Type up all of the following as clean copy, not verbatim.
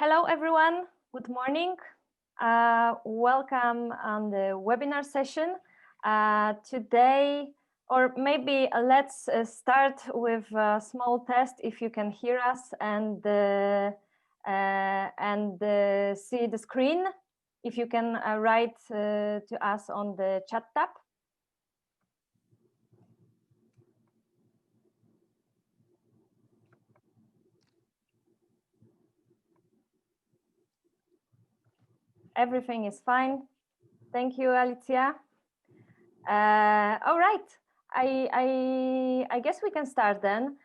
Hello, everyone. Good morning. Welcome on the webinar session. Today, or maybe let's start with a small test if you can hear us and see the screen. If you can write to us on the chat tab. Everything is fine. Thank you, Alicia. All right. I guess we can start then.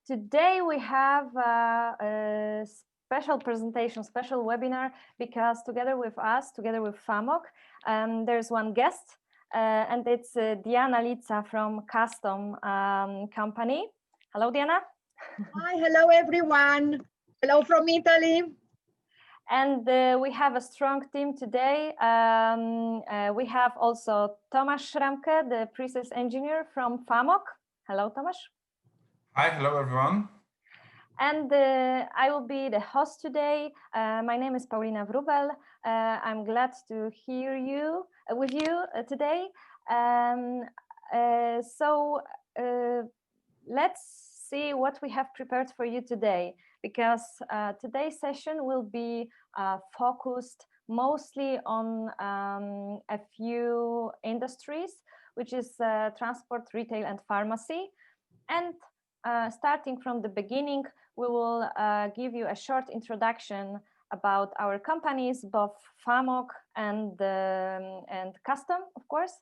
Today we have a special presentation, special webinar, because together with us, together with Famoc, there's one guest, and it's Diana Lica from Custom company. Hello, Diana. Hi, hello everyone. Hello from Italy. And we have a strong team today. We have also Tomasz Szramke, the Presales engineer from Famoc. Hello, Tomasz. Hi, hello everyone. And I will be the host today. My name is Paulina Wróbel. I'm glad to hear you with you today. Let's see what we have prepared for you today, because today's session will be focused mostly on a few industries, which is transport, retail, and pharmacy. And starting from the beginning, we will give you a short introduction about our companies, both Famoc and Custom, of course,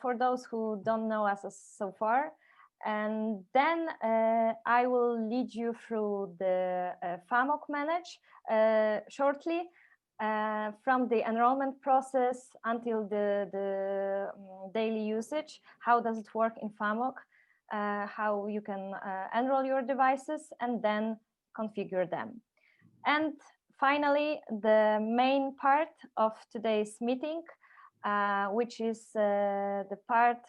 for those who don't know us so far. And then I will lead you through the Famoc Manage shortly, from the enrollment process until the daily usage. How does it work in Famoc? How you can enroll your devices and then configure them. And finally, the main part of today's meeting, which is the part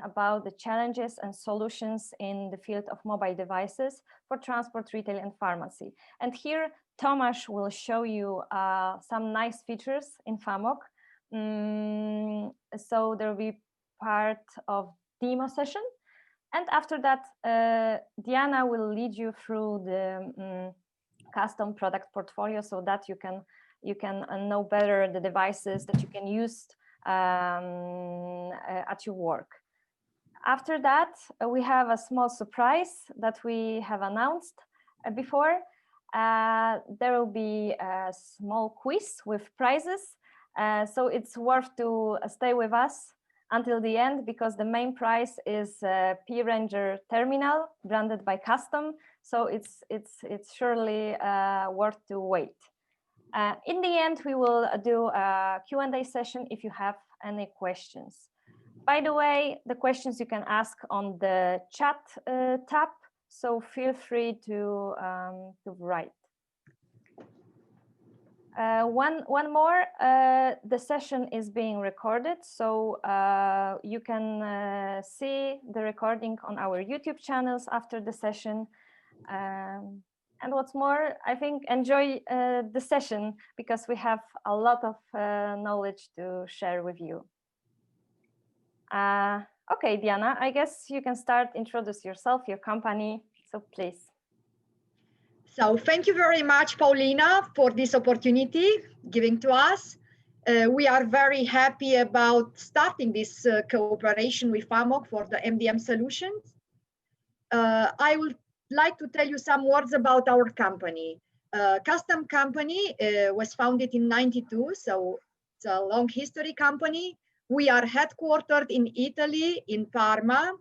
about the challenges and solutions in the field of mobile devices for transport, retail, and pharmacy. And here, Tomasz will show you some nice features in Famoc. So there will be part of demo session. And after that, Diana will lead you through the custom product portfolio, so that you can know better the devices that you can use at your work. After that, we have a small surprise that we have announced before. There will be a small quiz with prizes, so it's worth to stay with us until the end, because the main prize is a P-Ranger terminal branded by Custom, so it's surely worth to wait. In the end, we will do a Q&A session if you have any questions. By the way, the questions you can ask on the chat tab, so feel free to write. One more, the session is being recorded, so you can see the recording on our YouTube channels after the session. And what's more, I think enjoy the session, because we have a lot of knowledge to share with you. Okay, Diana, I guess you can start, introduce yourself, your company, so please. So thank you very much, Paulina, for this opportunity given to us. We are very happy about starting this cooperation with Famoc for the MDM solutions. I would like to tell you some words about our company. Custom company was founded in '92, so it's a long history company. We are headquartered in Italy, in Parma,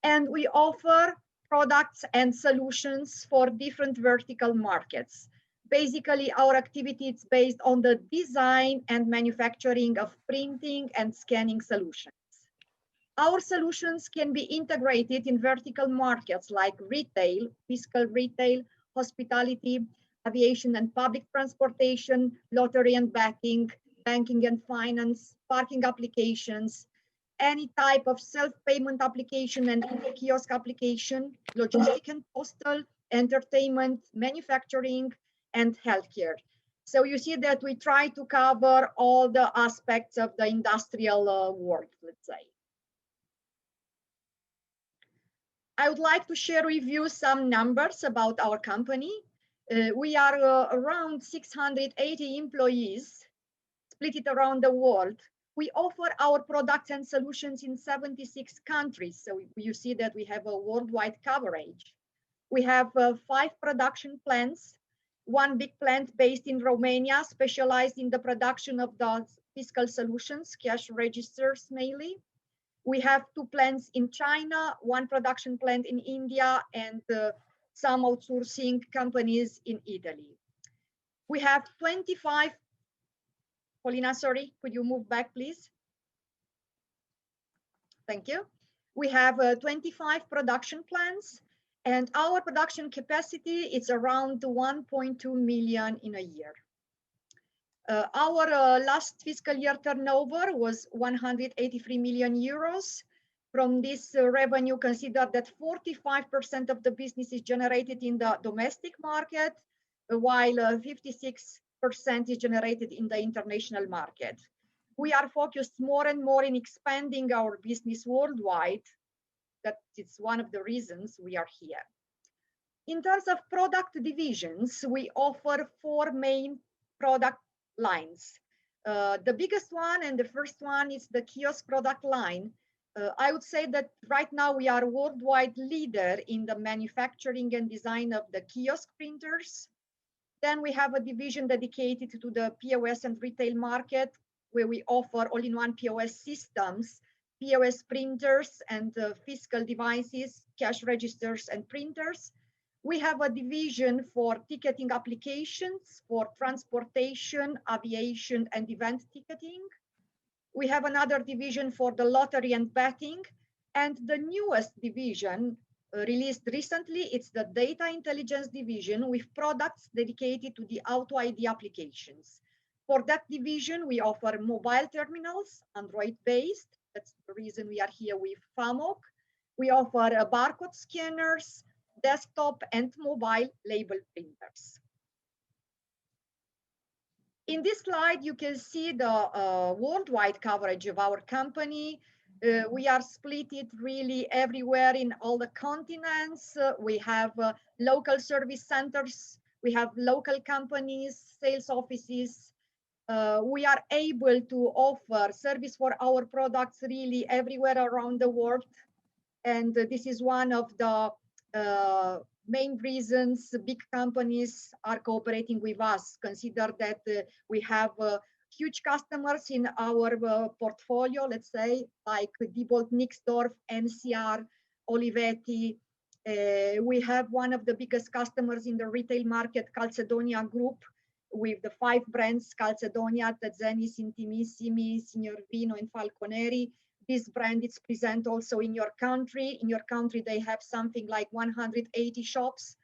and we offer products and solutions for different vertical markets. Basically, our activity is based on the design and manufacturing of printing and scanning solutions. Our solutions can be integrated in vertical markets like retail, physical retail, hospitality, aviation and public transportation, lottery and banking, banking and finance, parking applications, any type of self-payment application and kiosk application, logistic and postal, entertainment, manufacturing, and healthcare. So you see that we try to cover all the aspects of the industrial world, let's say. I would like to share with you some numbers about our company. We are around 680 employees, split it around the world. We offer our products and solutions in 76 countries. So you see that we have a worldwide coverage. We have 5 production plants, 1 big plant based in Romania, specialized in the production of the fiscal solutions, cash registers mainly. We have 2 plants in China, 1 production plant in India, and some outsourcing companies in Italy. We have 25, Paulina, sorry, could you move back, please? Thank you. We have 25 production plants, and our production capacity is around 1.2 million in a year. Our last fiscal year turnover was 183 million euros. From this revenue, consider that 45% of the business is generated in the domestic market, while 56% is generated in the international market. We are focused more and more in expanding our business worldwide. That is one of the reasons we are here. In terms of product divisions, we offer 4 main product lines. The biggest one and the first one is the kiosk product line. I would say that right now we are a worldwide leader in the manufacturing and design of the kiosk printers. Then we have a division dedicated to the POS and retail market, where we offer all-in-one POS systems, POS printers and fiscal devices, cash registers and printers. We have a division for ticketing applications for transportation, aviation, and event ticketing. We have another division for the lottery and betting. And the newest division released recently, it's the data intelligence division with products dedicated to the auto ID applications. For that division, we offer mobile terminals, Android-based. That's the reason we are here with Famoc. We offer barcode scanners, desktop and mobile label printers. In this slide, you can see the worldwide coverage of our company. We are split really everywhere in all the continents. We have local service centers. We have local companies, sales offices. We are able to offer service for our products really everywhere around the world. And this is one of the main reasons big companies are cooperating with us. Consider that we have huge customers in our portfolio, let's say, like Diebold Nixdorf, NCR, Olivetti. We have one of the biggest customers in the retail market, Calzedonia Group, with the 5 brands, Calzedonia, Tezzenis, Intimissimi, Signor Vino, and Falconeri. This brand is present also in your country. In your country, they have something like 180 shops.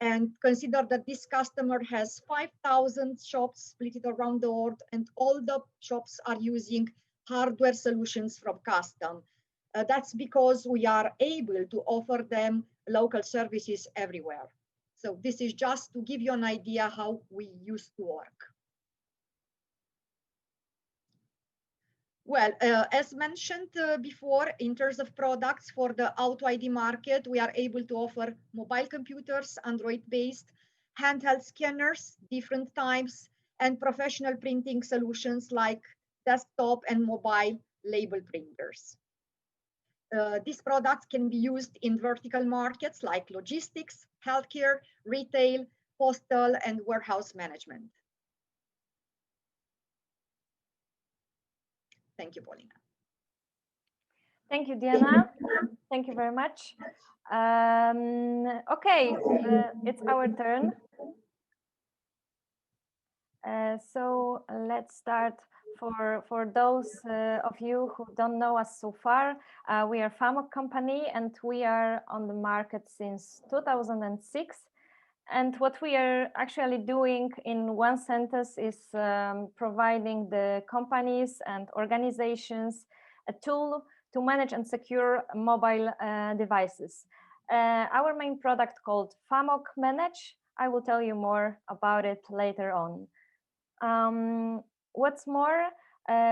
And consider that this customer has 5,000 shops split around the world, and all the shops are using hardware solutions from custom. That's because we are able to offer them local services everywhere. So this is just to give you an idea how we used to work. Well, as mentioned before, in terms of products for the auto ID market, we are able to offer mobile computers, Android-based, handheld scanners, different types, and professional printing solutions like desktop and mobile label printers. These products can be used in vertical markets like logistics, healthcare, retail, postal, and warehouse management. Thank you, Paulina. Thank you, Diana. Thank you very much. Okay, it's our turn. So let's start. For those of you who don't know us so far, we are Famoc company, and we are on the market since 2006. And what we are actually doing in one sentence is providing the companies and organizations a tool to manage and secure mobile devices. Our main product called Famoc Manage I will tell you more about it later on. What's more,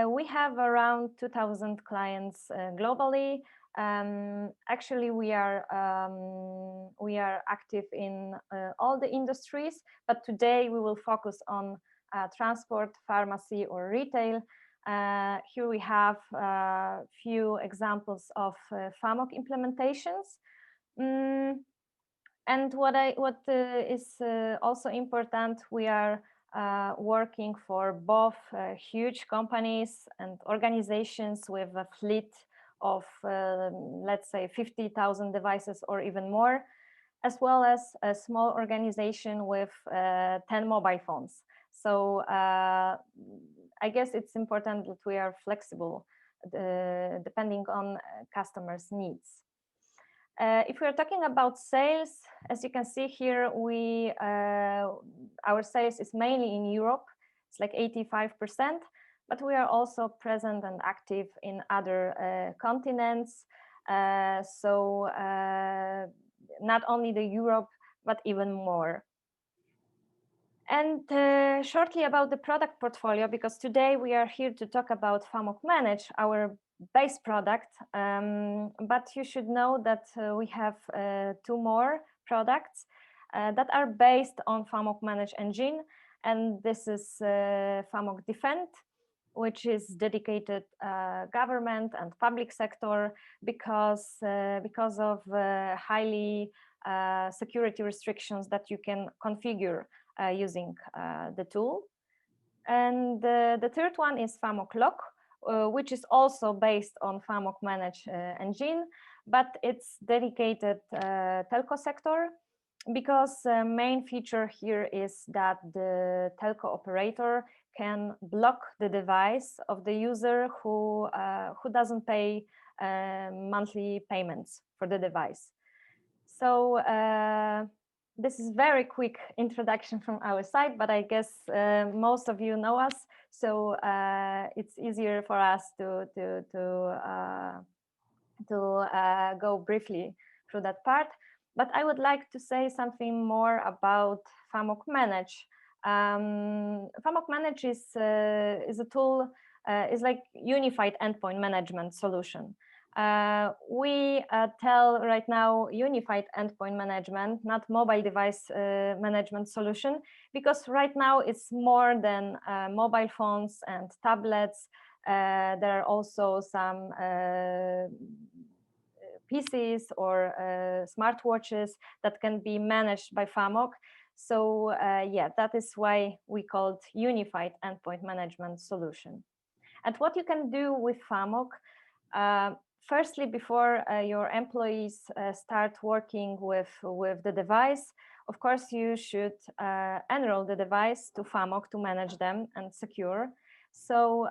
we have around 2,000 clients globally. Actually, we are active in all the industries, but today we will focus on transport, pharmacy, or retail. Here we have a few examples of Famoc implementations. And what is also important, we are working for both huge companies and organizations with a fleet of, let's say, 50,000 devices or even more, as well as a small organization with 10 mobile phones. So I guess it's important that we are flexible depending on customers' needs. If we are talking about sales, as you can see here, our sales is mainly in Europe. It's like 85%, but we are also present and active in other continents. So not only the Europe, but even more. And shortly about the product portfolio, because today we are here to talk about Famoc Manage, our base product, but you should know that we have two more products that are based on Famoc Manage engine, and this is Famoc Defend, which is dedicated government and public sector because of highly security restrictions that you can configure using the tool. And the third one is Famoc Lock, which is also based on Famoc Manage engine, but it's dedicated telco sector, because main feature here is that the telco operator can block the device of the user who doesn't pay monthly payments for the device. So this is very quick introduction from our side, but I guess most of you know us, so it's easier for us to go briefly through that part. But I would like to say something more about Famoc Manage. Famoc Manage is a tool, is like Unified Endpoint Management solution. We tell right now Unified Endpoint Management, not mobile device management solution, because right now it's more than mobile phones and tablets. There are also some PCs or smartwatches that can be managed by Famoc. So yeah, that is why we called Unified Endpoint Management solution. And what you can do with Famoc, firstly, before your employees start working with the device, of course, you should enroll the device to Famoc to manage them and secure. So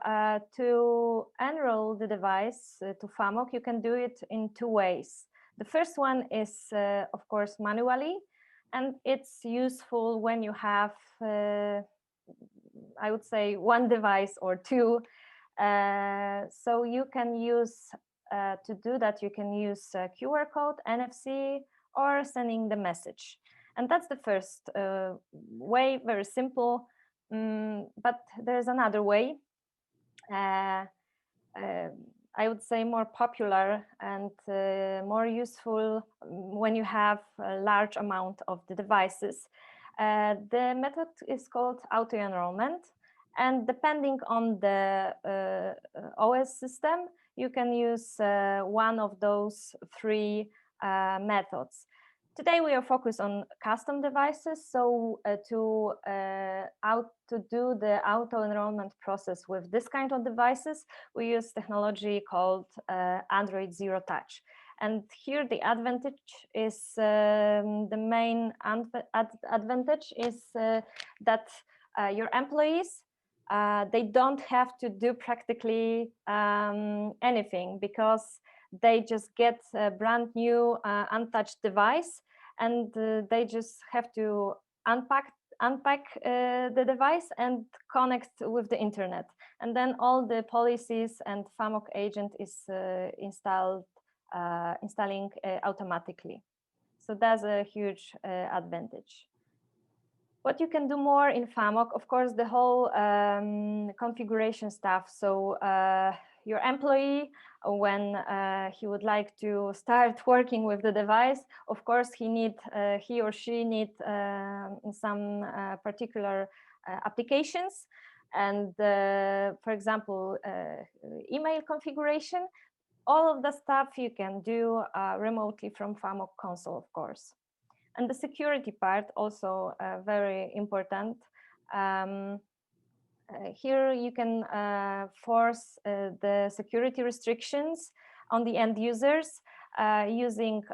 to enroll the device to Famoc, you can do it in two ways. The first one is, of course, manually, and it's useful when you have, I would say, one device or two. So you can use, to do that, you can use QR code, NFC, or sending the message. And that's the first way, very simple. But there's another way, I would say more popular and more useful when you have a large amount of the devices. The method is called auto-enrollment, and depending on the OS system, you can use one of those three methods. Today we are focused on custom devices, so to do the auto-enrollment process with this kind of devices, we use technology called Android Zero Touch. And here the advantage is, the main advantage is that your employees, they don't have to do practically anything, because they just get a brand new untouched device, and they just have to unpack the device and connect with the internet, and then all the policies and Famoc agent is installing automatically. So that's a huge advantage. What you can do more in Famoc, of course, the whole configuration stuff. So your employee, when he would like to start working with the device, of course, he or she need some particular applications. And for example, email configuration, all of the stuff you can do remotely from Famoc console, of course. And the security part also very important. Here you can force the security restrictions on the end users using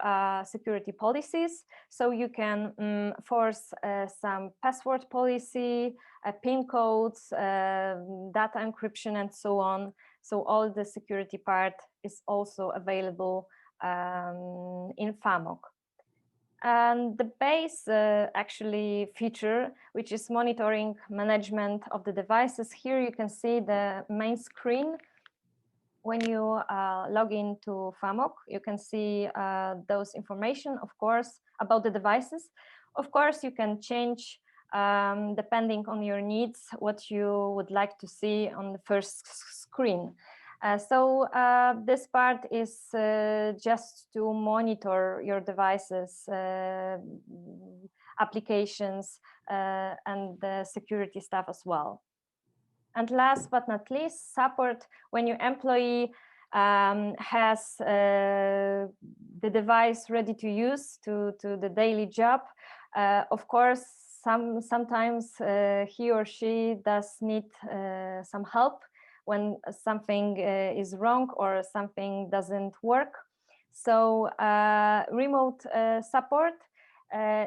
security policies. So you can force some password policy, PIN codes, data encryption, and so on. So all the security part is also available in Famoc. And the base actually feature, which is monitoring management of the devices. Here you can see the main screen. When you log into Famoc, you can see those information, of course, about the devices. Of course, you can change, depending on your needs, what you would like to see on the first screen. So this part is just to monitor your devices, applications, and the security stuff as well. And last but not least, support when your employee has the device ready to use to the daily job. Of course, sometimes he or she does need some help when something is wrong or something doesn't work. So remote support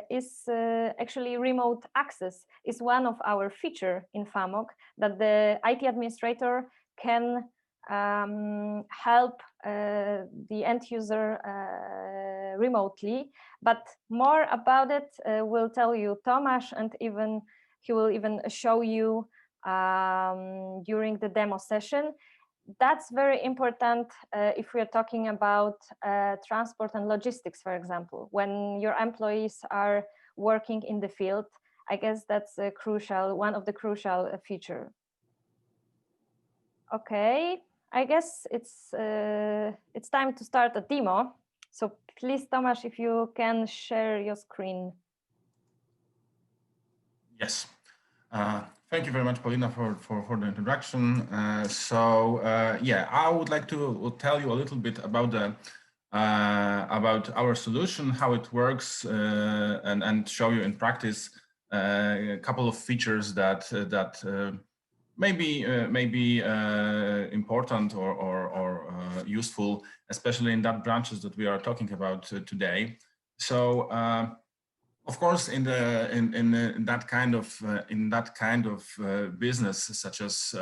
is actually remote access is one of our feature in Famoc, that the IT administrator can help the end user remotely. But more about it will tell you Tomasz, and he will even show you during the demo session. That's very important if we're talking about transport and logistics, for example. When your employees are working in the field, I guess that's a one of the crucial feature. Okay, I guess it's time to start a demo. So please, Tomasz, if you can share your screen. Yes. Thank you very much, Paulina, for the introduction. Yeah, I would like to tell you a little bit about our solution, how it works, and show you in practice a couple of features that may be important or useful, especially in that branches that we are talking about today. So. Of course, in that kind of business, such as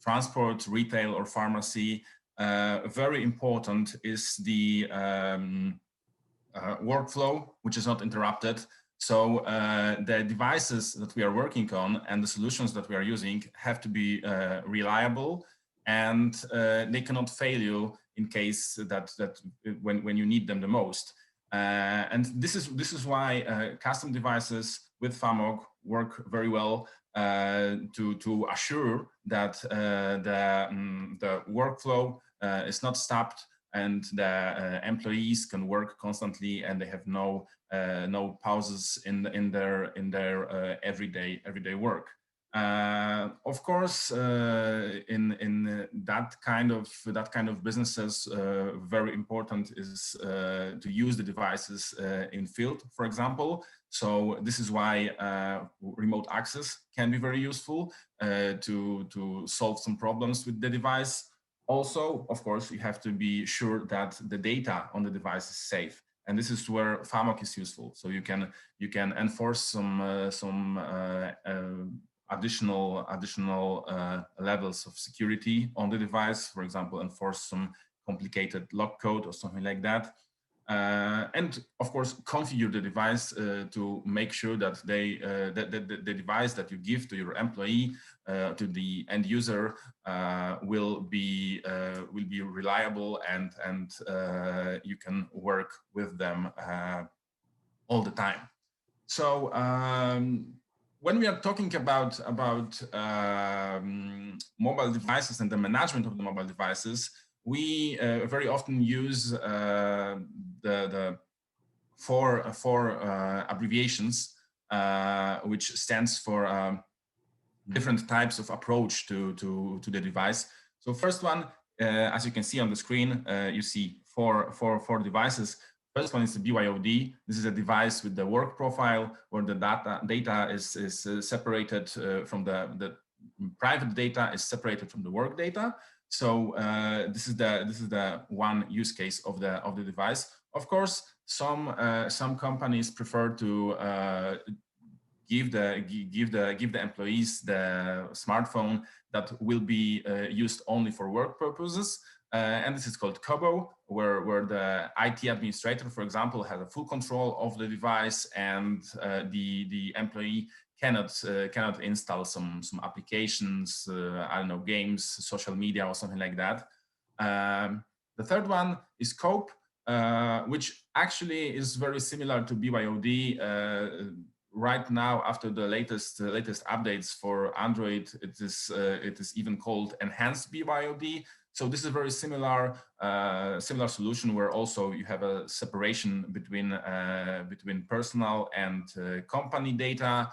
transport, retail, or pharmacy, very important is the workflow, which is not interrupted. So the devices that we are working on and the solutions that we are using have to be reliable, and they cannot fail you in case that when you need them the most. And this is why custom devices with Famoc work very well to assure that the workflow is not stopped, and the employees can work constantly, and they have no pauses in their everyday work. Of course, in that kind of businesses, very important is to use the devices in field, for example. So this is why remote access can be very useful to solve some problems with the device. Also, of course, you have to be sure that the data on the device is safe. And this is where Famoc is useful. So you can enforce some additional levels of security on the device, for example, enforce some complicated lock code or something like that. And of course, configure the device to make sure that the device that you give to your employee, to the end user, will be reliable, and you can work with them all the time. So when we are talking about mobile devices and the management of the mobile devices, we very often use the four abbreviations, which stands for different types of approach to the device. So first one, as you can see on the screen, you see four devices. First one is the BYOD. This is a device with the work profile where the data is separated from the private data is separated from the work data. So this is the one use case of the device. Of course, some companies prefer to give the employees the smartphone that will be used only for work purposes. And this is called COBO, where the IT administrator, for example, has a full control of the device, and the employee cannot install some applications, I don't know, games, social media, or something like that. The third one is COPE, which actually is very similar to BYOD. Right now, after the latest updates for Android, it is even called enhanced BYOD. So this is a very similar solution where also you have a separation between personal and company data.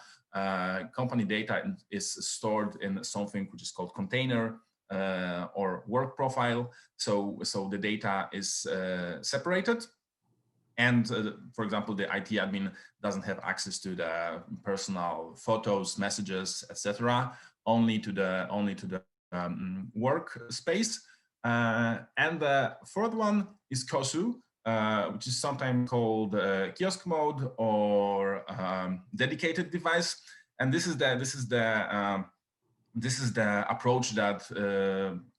Company data is stored in something which is called container or work profile. So the data is separated. And for example, the IT admin doesn't have access to the personal photos, messages, etc. Only to the workspace. And the fourth one is KOSU, which is sometimes called kiosk mode or dedicated device. And this is the approach that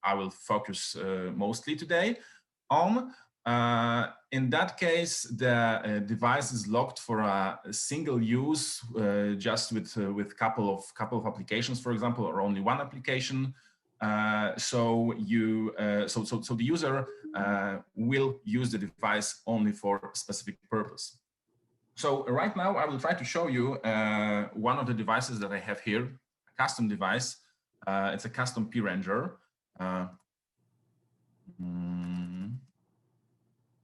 I will focus mostly today on. In that case, the device is locked for a single use, just with couple of applications, for example, or only one application. So the user will use the device only for a specific purpose. So right now, I will try to show you one of the devices that I have here, a custom device. It's a custom P-Ranger.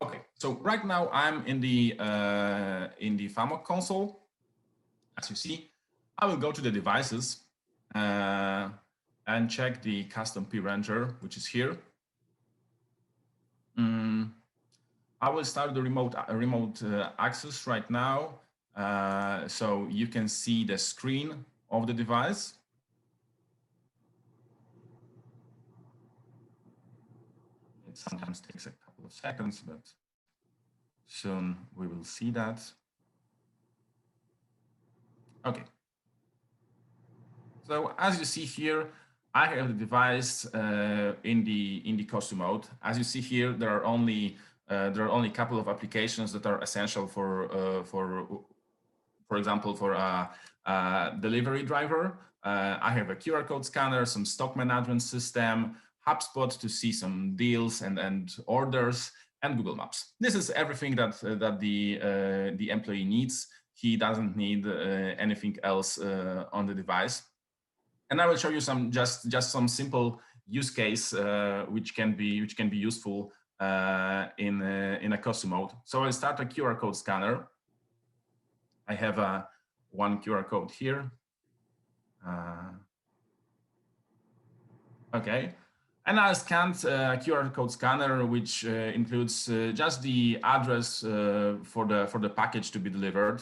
Okay, so right now I'm in the Famoc console. As you see, I will go to the devices and check the custom P-Ranger, which is here. I will start the remote access right now, so you can see the screen of the device. It sometimes takes a couple of seconds, but soon we will see that. Okay. So as you see here, I have the device in the custom mode. As you see here, there are only a couple of applications that are essential for example, for a delivery driver. I have a QR code scanner, some stock management system, HubSpot to see some deals and orders, and Google Maps. This is everything that the employee needs. He doesn't need anything else on the device. And I will show you just some simple use case which can be useful in a custom mode. So I'll start a QR code scanner. I have one QR code here. Okay, and I scanned a QR code scanner, which includes just the address for the package to be delivered.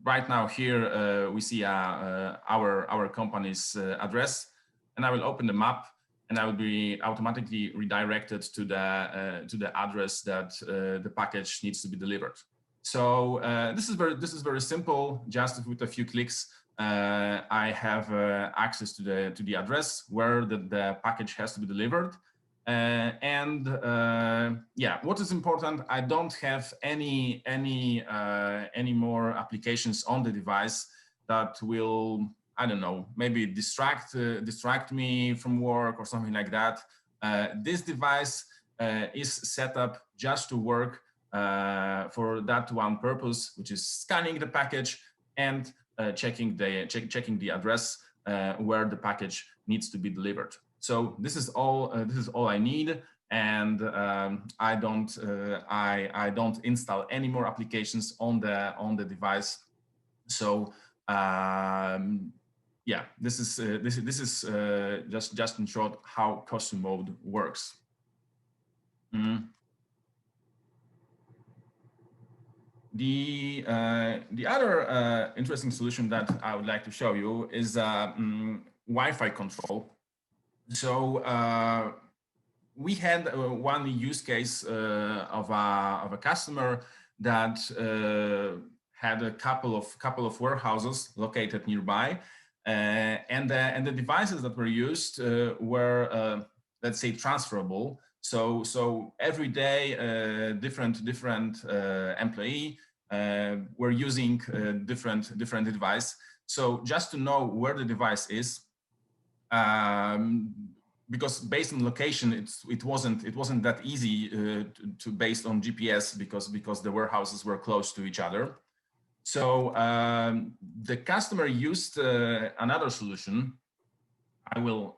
Right now here we see our company's address, and I will open the map, and I will be automatically redirected to the address that the package needs to be delivered. So this is very simple. Just with a few clicks, I have access to the address where the package has to be delivered. Yeah, what is important, I don't have any more applications on the device that will, I don't know, maybe distract me from work or something like that. This device is set up just to work for that one purpose, which is scanning the package and checking the address where the package needs to be delivered. So this is all I need, and I don't install any more applications on the device. So yeah, this is just in short how custom mode works. The other interesting solution that I would like to show you is Wi-Fi control. So we had one use case of a customer that had a couple of warehouses located nearby, and the devices that were used were let's say transferable. So every day different employee were using different device. So just to know where the device is, because based on location, it wasn't that easy to based on GPS because the warehouses were close to each other. So the customer used another solution. I will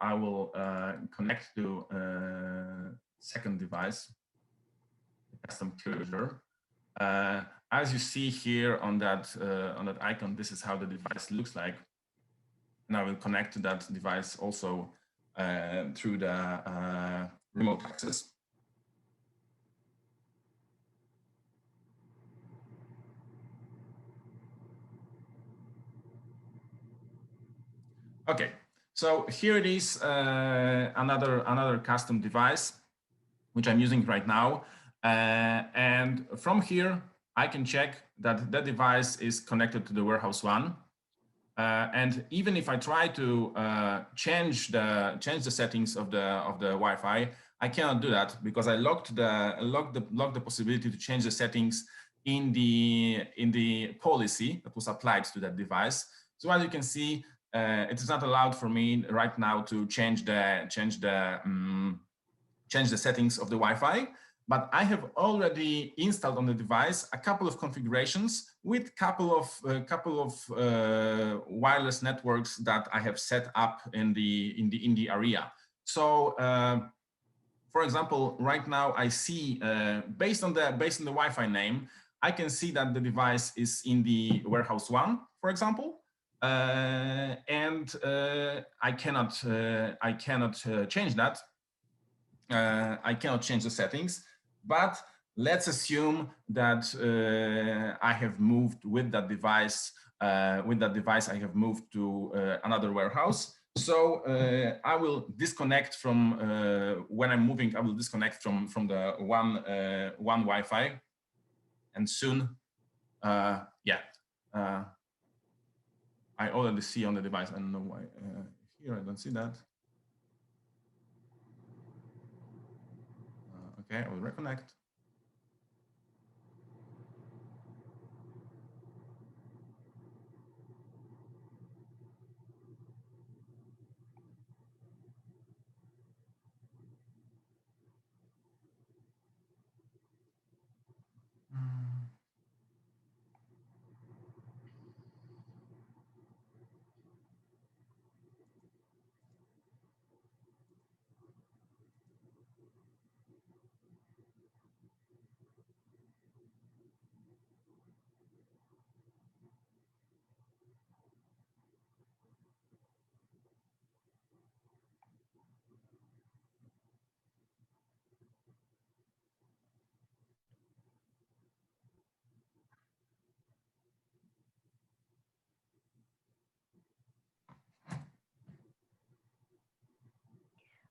connect to second device, custom closure. As you see here on that icon, this is how the device looks like. And I will connect to that device also through the remote access. Okay, so here it is, another custom device, which I'm using right now. And from here, I can check that that device is connected to the warehouse one. And even if I try to change the settings of the Wi-Fi, I cannot do that because I locked the possibility to change the settings in the policy that was applied to that device. So as you can see, it is not allowed for me right now to change the settings of the Wi-Fi. But I have already installed on the device a couple of configurations with couple of wireless networks that I have set up in the area. So, for example, right now I see based on the Wi-Fi name, I can see that the device is in the warehouse one, for example, and I cannot change that. I cannot change the settings. But let's assume that I have moved with that device. I have moved to another warehouse. So I will disconnect from when I'm moving. I will disconnect from the one Wi-Fi, and soon, I already see on the device. I don't know why here I don't see that. Okay, I will reconnect.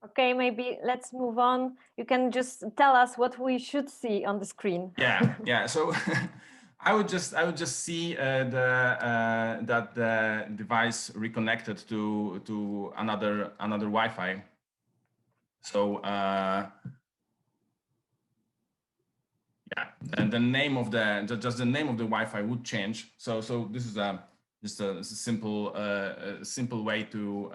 Okay, maybe let's move on. You can just tell us what we should see on the screen. Yeah. So I would just see that the device reconnected to another Wi-Fi. So yeah, and the name of just the name of the Wi-Fi would change. So this is just a simple way to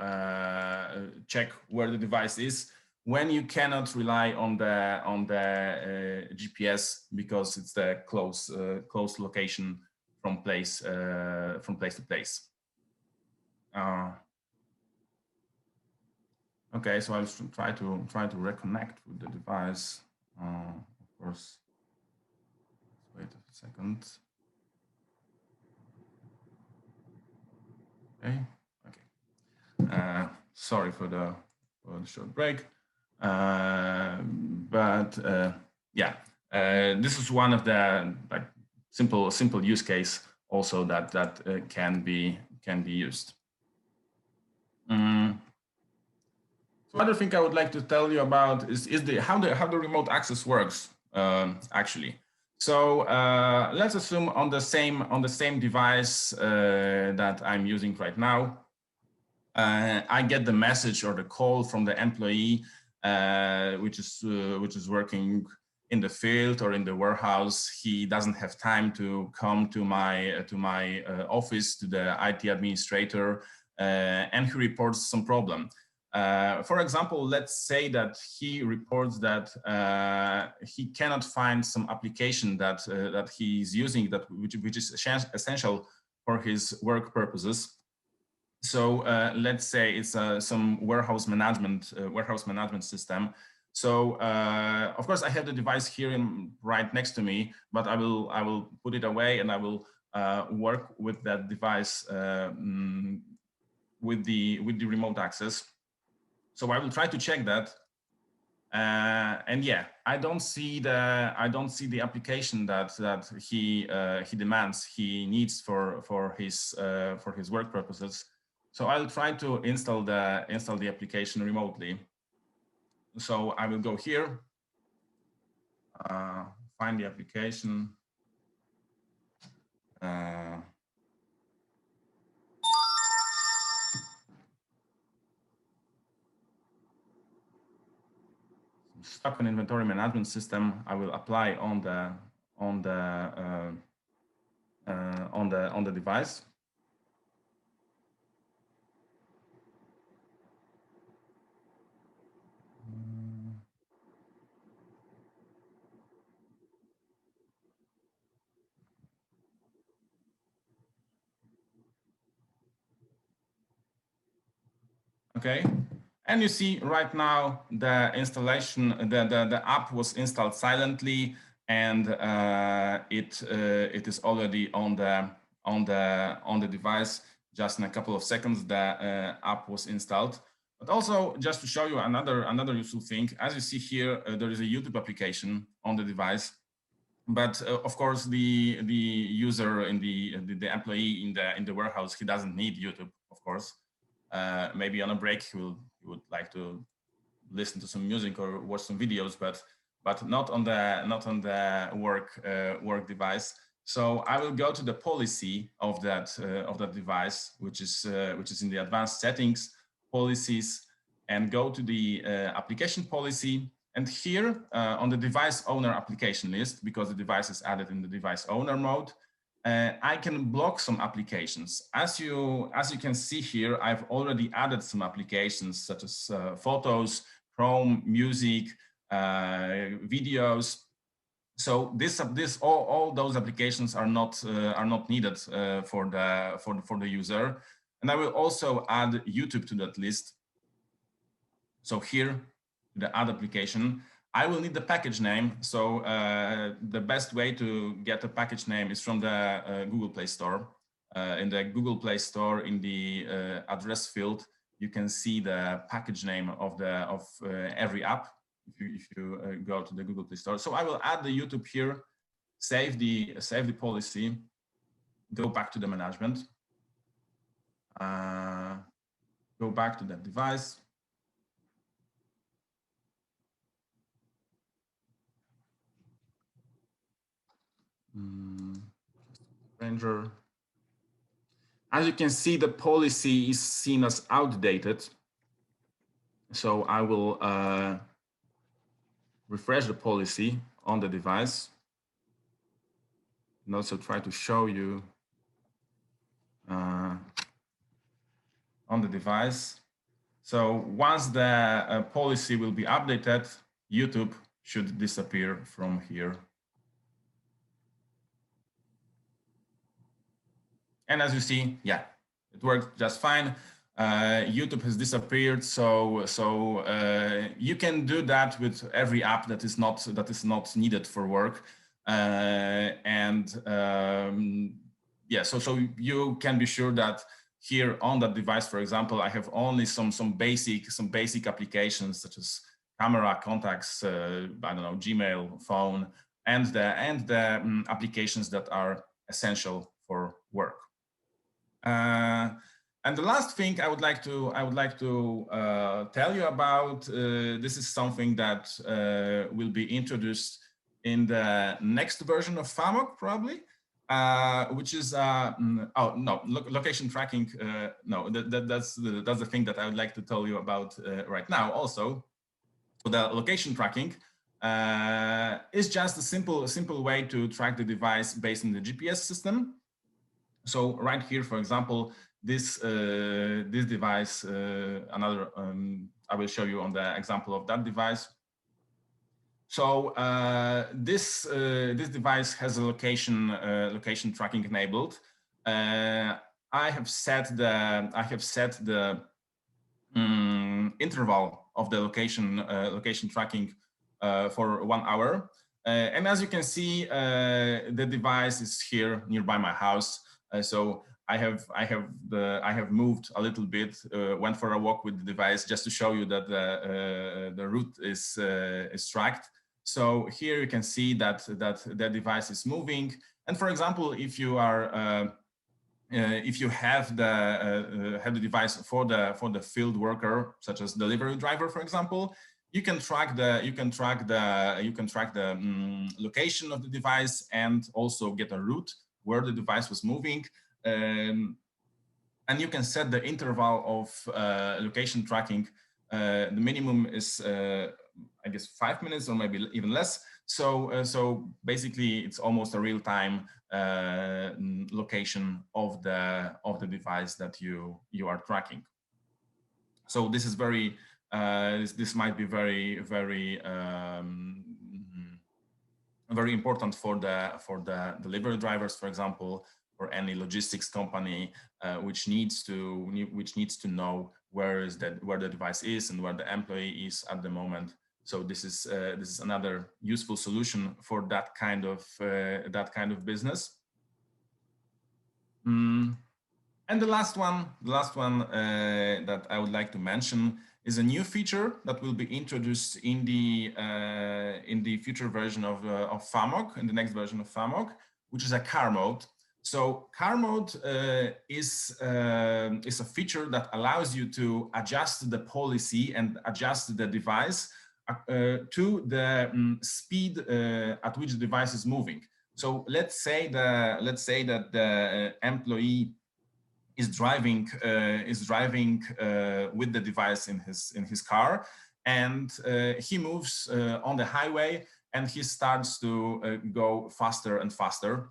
check where the device is when you cannot rely on the GPS because it's the close location from place to place. Okay, so I'll try to reconnect with the device. Of course, wait a second. Okay. Sorry for the short break, but yeah, this is one of the simple use case also that can be used. So other thing I would like to tell you about is how the remote access works actually. So let's assume on the same device that I'm using right now. I get the message or the call from the employee, which is working in the field or in the warehouse. He doesn't have time to come to my office, to the IT administrator, and he reports some problem. For example, let's say that he reports that he cannot find some application that he's using which is essential for his work purposes. So let's say it's some warehouse management system. So of course I have the device here right next to me, but I will put it away and I will work with that device with the remote access. So I will try to check that. And yeah, I don't see the application that he demands, he needs for his work purposes. So I'll try to install the application remotely. So I will go here, find the application. I'm stuck on inventory management system. I will apply on the device. Okay, and you see right now the installation, the app was installed silently, and it is already on the device. Just in a couple of seconds, the app was installed. But also, just to show you another useful thing, as you see here, there is a YouTube application on the device. But of course, the user in the employee in the warehouse, he doesn't need YouTube, of course. Maybe on a break he would like to listen to some music or watch some videos, but not on the work device. So I will go to the policy of that device, which is in the advanced settings, policies, and go to the application policy. And here on the device owner application list, because the device is added in the device owner mode, I can block some applications. As you can see here, I've already added some applications such as photos, Chrome, music, videos. So all those applications are not needed for the user. And I will also add YouTube to that list. So here, the add application, I will need the package name. So the best way to get a package name is from the Google Play Store. In the Google Play Store, in the address field, you can see the package name of every app. If you go to the Google Play Store, so I will add the YouTube here, save the policy, go back to the management, go back to that device. Ranger. As you can see, the policy is seen as outdated. So I will refresh the policy on the device and also try to show you on the device. So once the policy will be updated, YouTube should disappear from here. And as you see, yeah, it worked just fine. YouTube has disappeared, so you can do that with every app that is not needed for work, yeah, so you can be sure that here on that device, for example, I have only some basic applications such as camera, contacts, I don't know, Gmail, phone, and the applications that are essential for work. And the last thing I would like to tell you about, this is something that will be introduced in the next version of Famoc, probably, which is oh no, location tracking. No, that's the thing that I would like to tell you about right now. Also, so the location tracking is just a simple way to track the device based on the GPS system. So right here, for example, this device, another, I will show you on the example of that device. So this device has a location tracking enabled. I have set the interval of the location tracking for 1 hour, and as you can see, the device is here nearby my house. So I have moved a little bit, went for a walk with the device just to show you that the route is tracked. So here you can see that the device is moving. And for example, if you are if you have the device for the field worker, such as delivery driver, for example, you can track the location of the device and also get a route where the device was moving. And you can set the interval of location tracking. The minimum is, I guess, 5 minutes or maybe even less. So basically, it's almost a real-time location of the device that you are tracking. So this is very this might be very important for the delivery drivers, for example, or any logistics company which needs to know where the device is and where the employee is at the moment. So this is another useful solution for that kind of business. And the last one that I would like to mention is a new feature that will be introduced in the future version of Famoc, in the next version of Famoc, which is a car mode. So car mode is a feature that allows you to adjust the policy and adjust the device to the speed at which the device is moving. So let's say that the employee is driving with the device in his car, and he moves on the highway, and he starts to go faster and faster.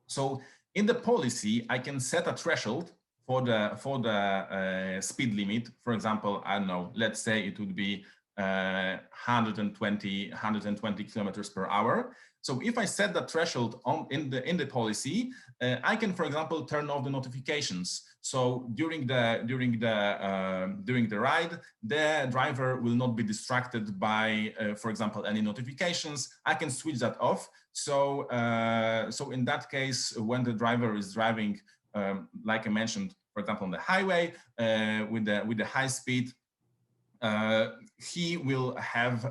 So in the policy, I can set a threshold for the speed limit. For example, I don't know, let's say it would be 120 kilometers per hour. So if I set the threshold in the policy, I can, for example, turn off the notifications. So during the ride, the driver will not be distracted by, for example, any notifications. I can switch that off. So so in that case, when the driver is driving, like I mentioned, for example, on the highway with the high speed, he will have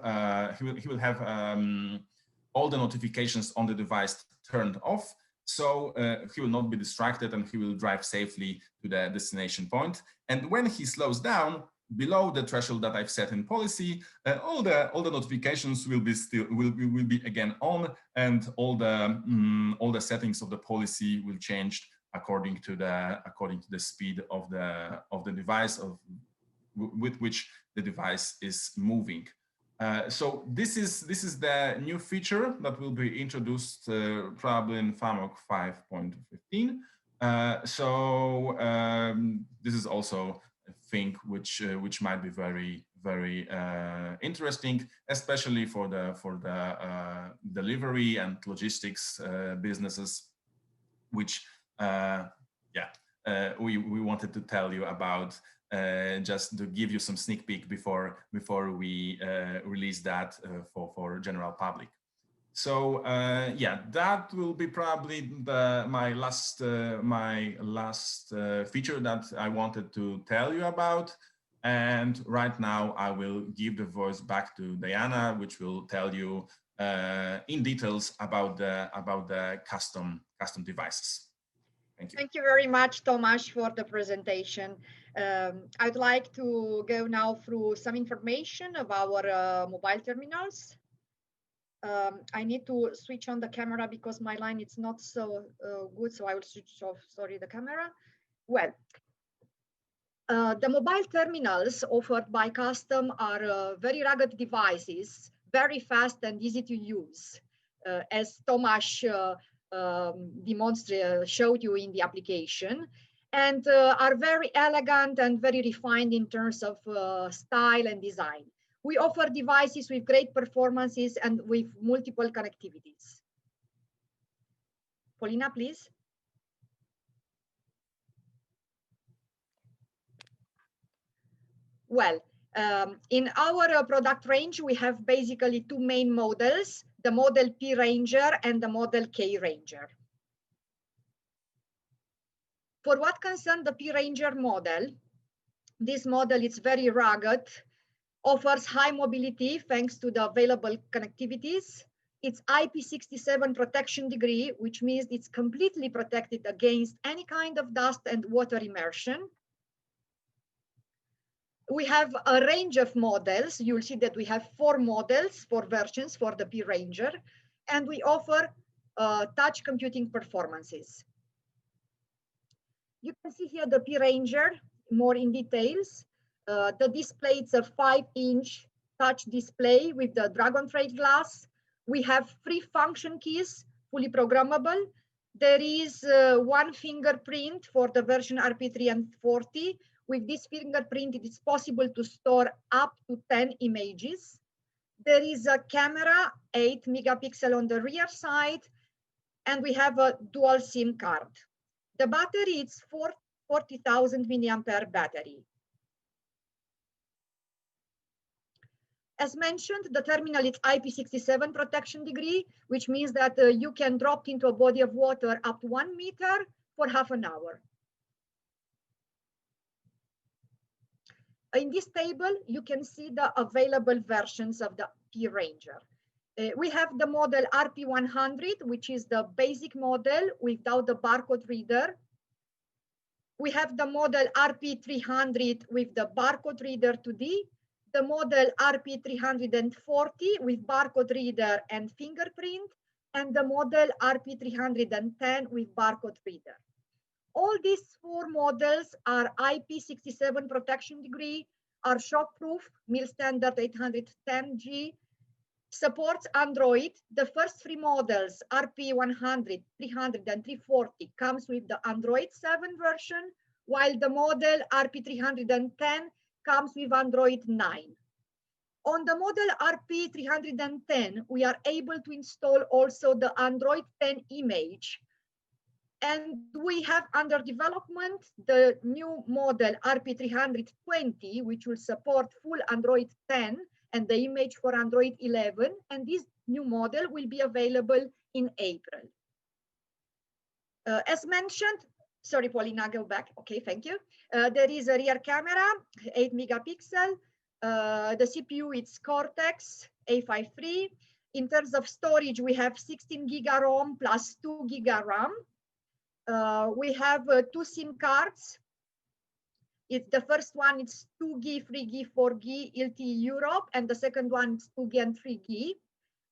all the notifications on the device turned off, so he will not be distracted and he will drive safely to the destination point. And when he slows down below the threshold that I've set in policy, all the notifications will be again on, and all the settings of the policy will change according to the speed of the device with which the device is moving. So this is the new feature that will be introduced probably in Famoc 5.15. This is also a thing which might be very interesting, especially for the delivery and logistics businesses, which yeah, we wanted to tell you about, just to give you some sneak peek before we release that for general public. So yeah, that will be probably my last feature that I wanted to tell you about. And right now I will give the voice back to Diana, which will tell you in details about the custom devices. Thank you. Thank you very much, Tomasz, for the presentation. I'd like to go now through some information of our mobile terminals. I need to switch on the camera because my line is not so good, so I will switch off, sorry, the camera. Well, the mobile terminals offered by Custom are very rugged devices, very fast and easy to use, as Tomasz showed you in the application, and are very elegant and very refined in terms of style and design. We offer devices with great performances and with multiple connectivities. Paulina, please. Well, in our product range, we have basically two main models, the model P Ranger and the model K Ranger. For what concerns the P Ranger model, this model is very rugged, offers high mobility thanks to the available connectivities. It's IP67 protection degree, which means it's completely protected against any kind of dust and water immersion. We have a range of models. You'll see that we have 4 models, 4 versions for the P Ranger, and we offer touch computing performances. You can see here the P Ranger more in details. The display, it's a 5-inch touch display with the Dragon Trade glass. We have 3 function keys, fully programmable. There is 1 fingerprint for the version RP3 and 40. With this fingerprint, it is possible to store up to 10 images. There is a camera, 8 megapixel on the rear side, and we have a dual SIM card. The battery is 40,000 milliampere battery. As mentioned, the terminal is IP67 protection degree, which means that you can drop into a body of water up to 1 meter for half an hour. In this table, you can see the available versions of the P Ranger. We have the model RP100, which is the basic model without the barcode reader. We have the model RP300 with the barcode reader 2D, the model RP340 with barcode reader and fingerprint, and the model RP310 with barcode reader. All these 4 models are IP67 protection degree, are shockproof, mil standard 810G, supports Android. The first 3 models, RP100, 300, and 340, comes with the Android 7 version, while the model RP310 comes with Android 9. On the model RP310, we are able to install also the Android 10 image. And we have under development the new model RP320, which will support full Android 10 and the image for Android 11. And this new model will be available in April. As mentioned, sorry, Paulina, go back. Okay, thank you. There is a rear camera, 8 megapixel. The CPU, it's Cortex A53. In terms of storage, we have 16 giga ROM plus 2 giga RAM. We have 2 SIM cards. The first one is 2G, 3G, 4G, LTE Europe, and the second one is 2G and 3G.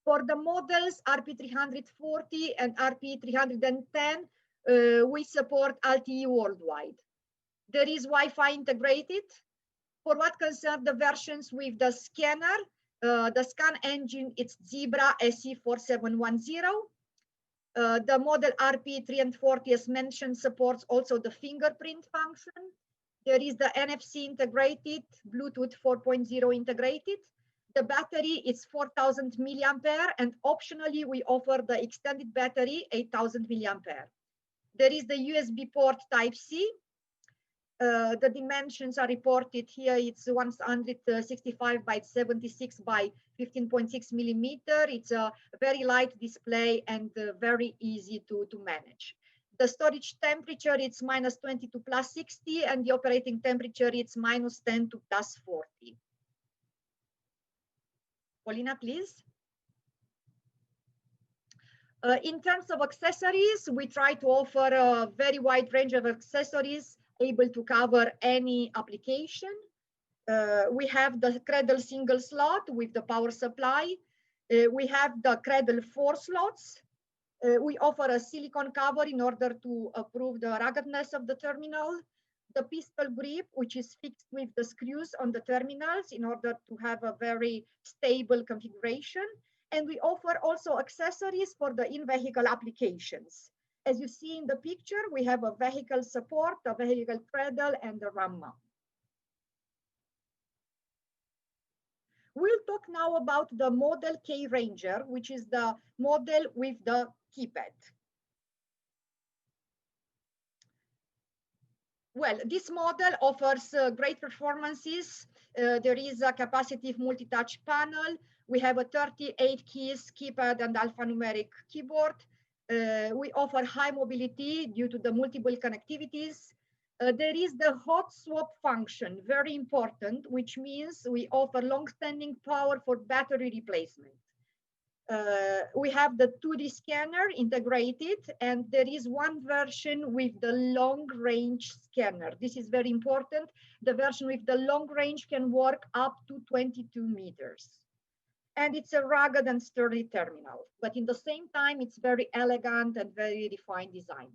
For the models RP340 and RP310, we support LTE worldwide. There is Wi-Fi integrated. For what concerns the versions with the scanner, the scan engine, it's Zebra SE4710. The model RP340, as mentioned, supports also the fingerprint function. There is the NFC integrated, Bluetooth 4.0 integrated. The battery is 4,000 milliampere, and optionally we offer the extended battery, 8,000 milliampere. There is the USB port Type-C. The dimensions are reported here. It's 165 by 76 by 15.6 millimeter. It's a very light display and very easy to manage. The storage temperature, it's -20 to +60, and the operating temperature, it's -10 to +40. Paulina, please. In terms of accessories, we try to offer a very wide range of accessories able to cover any application. We have the Cradle single slot with the power supply. We have the Cradle 4 slots. We offer a silicone cover in order to improve the ruggedness of the terminal. The pistol grip, which is fixed with the screws on the terminals in order to have a very stable configuration. And we offer also accessories for the in-vehicle applications. As you see in the picture, we have a vehicle support, a vehicle cradle, and a RAM mount. We'll talk now about the model K Ranger, which is the model with the keypad. Well, this model offers great performances. There is a capacitive multi-touch panel. We have a 38 keys keypad and alphanumeric keyboard. We offer high mobility due to the multiple connectivities. There is the hot swap function, very important, which means we offer long-standing power for battery replacement. We have the 2D scanner integrated, and there is one version with the long-range scanner. This is very important. The version with the long range can work up to 22 meters. And it's a rugged and sturdy terminal, but in the same time, it's very elegant and very refined design.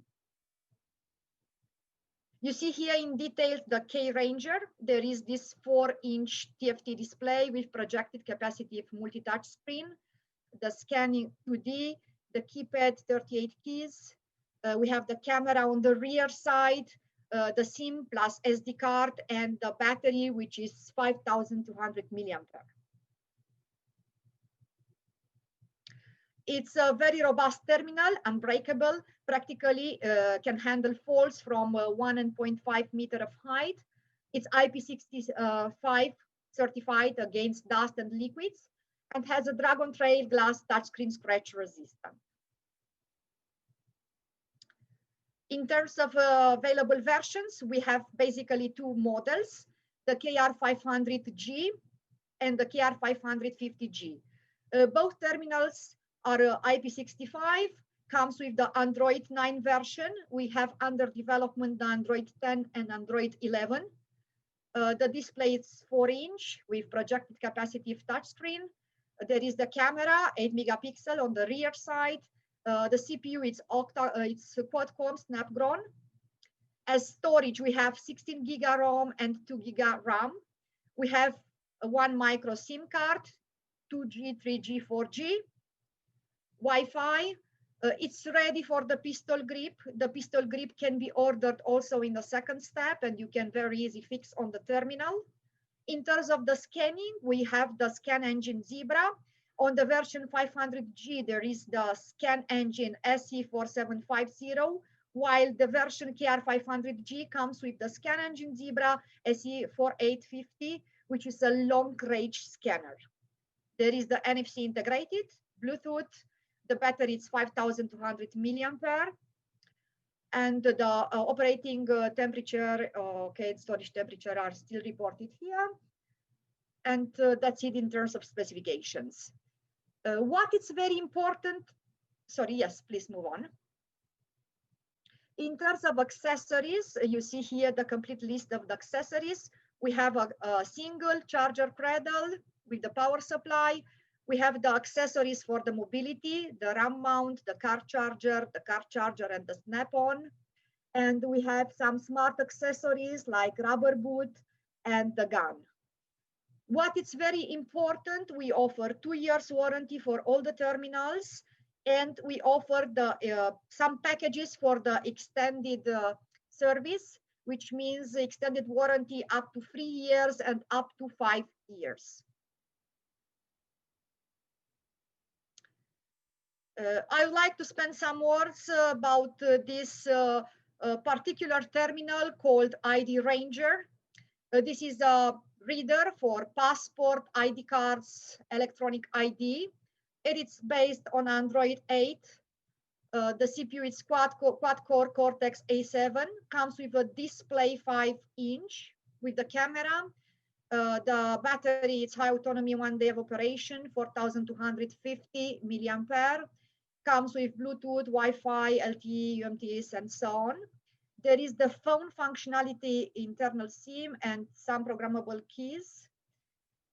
You see here in detail the K Ranger. There is this 4-inch TFT display with projected capacitive multi-touch screen, the scanning 2D, the keypad 38 keys. We have the camera on the rear side, the SIM plus SD card, and the battery, which is 5,200 milliampere. It's a very robust terminal, unbreakable, practically can handle falls from 1.5 meter of height. It's IP65 certified against dust and liquids, and has a Dragon Trail glass touchscreen scratch resistant. In terms of available versions, we have basically two models, the KR500G and the KR550G. Both terminals are IP65, comes with the Android 9 version. We have under development the Android 10 and Android 11. The display is 4-inch with projected capacitive touchscreen. There is the camera, 8 megapixel on the rear side. The CPU, it's quad-core Snapdragon. As storage, we have 16 giga ROM and 2 giga RAM. We have a 1 micro SIM card, 2G, 3G, 4G. Wi-Fi, it's ready for the pistol grip. The pistol grip can be ordered also in the second step, and you can very easily fix on the terminal. In terms of the scanning, we have the scan engine Zebra. On the version 500G, there is the scan engine SE4750, while the version KR500G comes with the scan engine Zebra SE4850, which is a long-range scanner. There is the NFC integrated, Bluetooth. The battery is 5,200 milliampere, and the operating temperature, storage temperature are still reported here. And that's it in terms of specifications. What is very important, sorry, yes, please move on. In terms of accessories, you see here the complete list of the accessories. We have a single charger cradle with the power supply. We have the accessories for the mobility, the RAM mount, the car charger, and the snap-on. And we have some smart accessories like rubber boot and the gun. What is very important, we offer 2 years warranty for all the terminals, and we offer the some packages for the extended service, which means extended warranty up to 3 years and up to 5 years. I would like to spend some words about this particular terminal called ID Ranger. This is a reader for passport, ID cards, electronic ID. It's based on Android 8. The CPU is quad-core Cortex A7, comes with a display 5-inch with the camera. The battery is high autonomy, 1 day of operation, 4,250 milliampere. Comes with Bluetooth, Wi-Fi, LTE, UMTS, and so on. There is the phone functionality, internal SIM, and some programmable keys.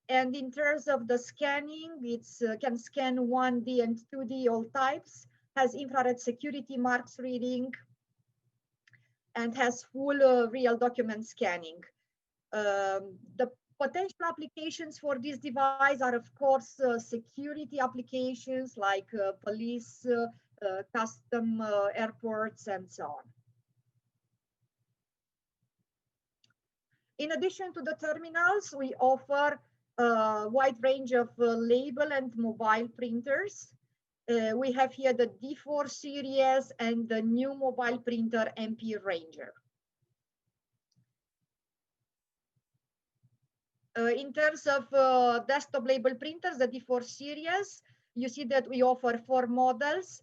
And in terms of the scanning, it can scan 1D and 2D, all types, has infrared security marks reading, and has full real document scanning. The potential applications for this device are, of course, security applications like police, custom, airports, and so on. In addition to the terminals, we offer a wide range of label and mobile printers. We have here the D4 series and the new mobile printer MP Ranger. In terms of desktop label printers, the D4 series, you see that we offer 4 models.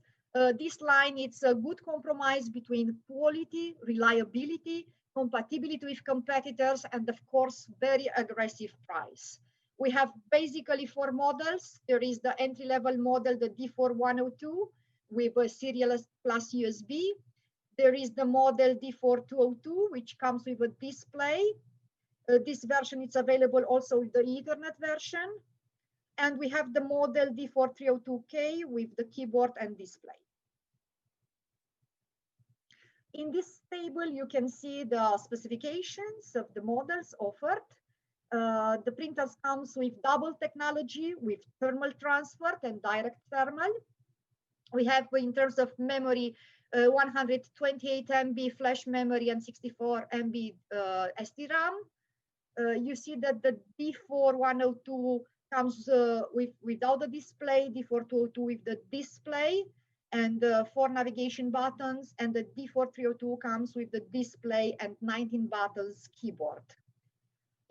This line, it's a good compromise between quality, reliability, compatibility with competitors, and of course, very aggressive price. We have basically 4 models. There is the entry-level model, the D4102, with a serial plus USB. There is the model D4202, which comes with a display. This version is available also with the Ethernet version. And we have the model D4302K with the keyboard and display. In this table, you can see the specifications of the models offered. The printers comes with double technology, with thermal transfer and direct thermal. We have, in terms of memory, 128 MB flash memory and 64 MB SDRAM. You see that the D4102 comes without the display, D4202 with the display and 4 navigation buttons, and the D4302 comes with the display and 19 buttons keyboard.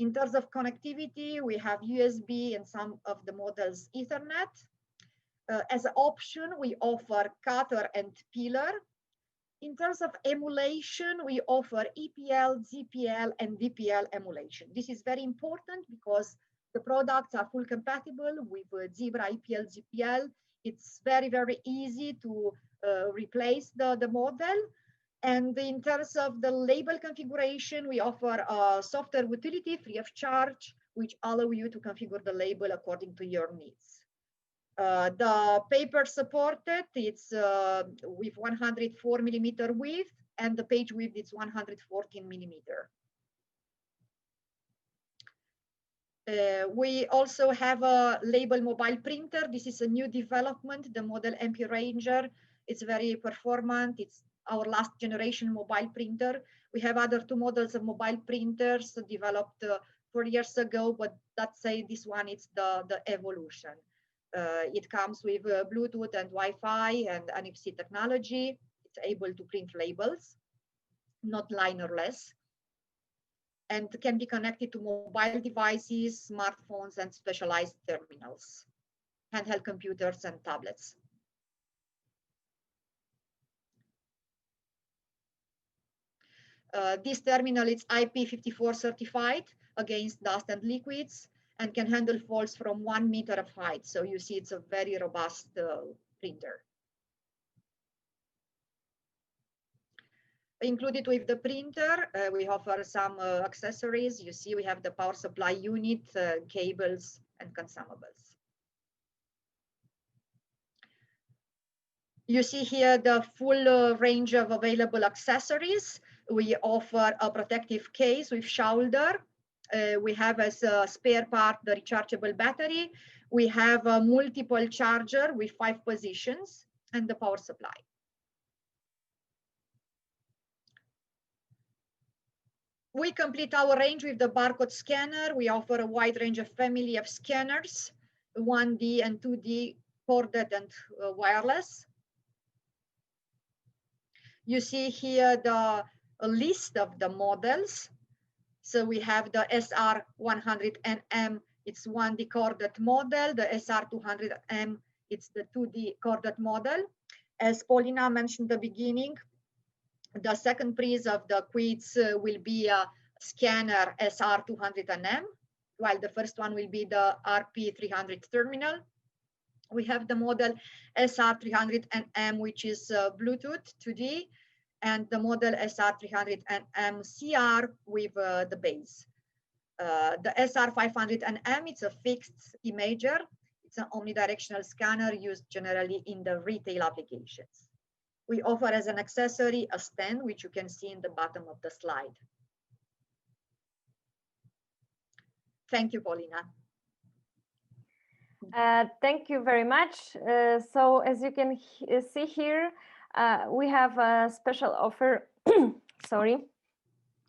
In terms of connectivity, we have USB and some of the models Ethernet. As an option, we offer cutter and pillar. In terms of emulation, we offer EPL, ZPL, and VPL emulation. This is very important because the products are full compatible with Zebra EPL, ZPL. It's very, very easy to replace the model. And in terms of the label configuration, we offer a software utility free of charge, which allow you to configure the label according to your needs. The paper supported, it's with 104 millimeter width, and the page width is 114 millimeter. We also have a label mobile printer. This is a new development, the model MP Ranger. It's very performant. It's our last generation mobile printer. We have other 2 models of mobile printers developed 4 years ago, but let's say this one, it's the evolution. It comes with Bluetooth and Wi-Fi and NFC technology. It's able to print labels, not linerless, and can be connected to mobile devices, smartphones, and specialized terminals, handheld computers and tablets. This terminal is IP54 certified against dust and liquids, and can handle faults from 1 meter of height. So you see it's a very robust printer. Included with the printer, we offer some accessories. You see we have the power supply unit, cables, and consumables. You see here the full range of available accessories. We offer a protective case with shoulder. We have as a spare part the rechargeable battery. We have a multiple charger with 5 positions and the power supply. We complete our range with the barcode scanner. We offer a wide range of family of scanners, 1D and 2D corded and wireless. You see here a list of the models. So we have the SR100NM, it's 1D corded model. The SR200M, it's the 2D corded model. As Paulina mentioned at the beginning, the second prize of the quiz will be a scanner SR200NM, while the first one will be the RP300 terminal. We have the model SR300NM, which is Bluetooth 2D, and the model SR300NM CR with the base. The SR500NM, it's a fixed imager. It's an omnidirectional scanner used generally in the retail applications. We offer as an accessory a stand, which you can see in the bottom of the slide. Thank you, Paulina. Thank you very much. So as you can see here, we have a special offer. Sorry,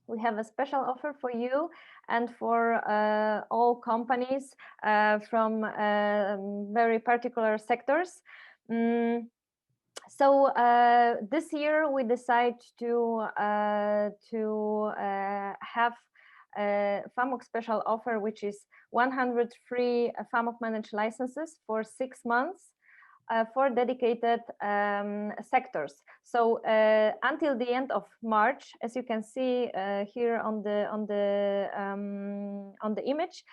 we have a special offer for you and for all companies from very particular sectors. So this year we decide to have a Famoc special offer, which is 100 free Famoc managed licenses for 6 months for dedicated sectors. So until the end of March, as you can see here on the image,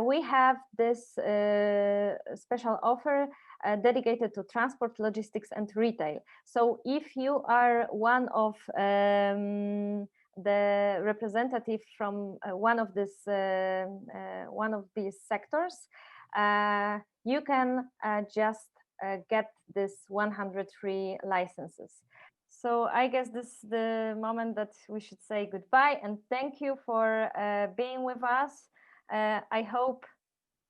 we have this special offer dedicated to transport, logistics, and retail. So if you are one of the representative from one of these sectors, you can just get this 100 free licenses. So I guess this is the moment that we should say goodbye and thank you for being with us. I hope,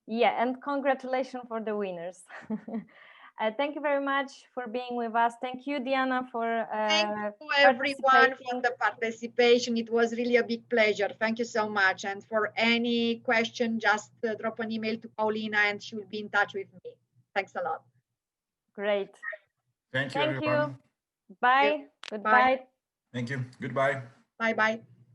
yeah, and congratulations for the winners. Thank you very much for being with us. Thank you, Diana, for thank you everyone for the participation. It was really a big pleasure. Thank you so much. And for any question, just drop an email to Paulina and she will be in touch with me. Thanks a lot. Great. Thank you, everyone. Bye. Goodbye. Thank you. Goodbye. Bye-bye.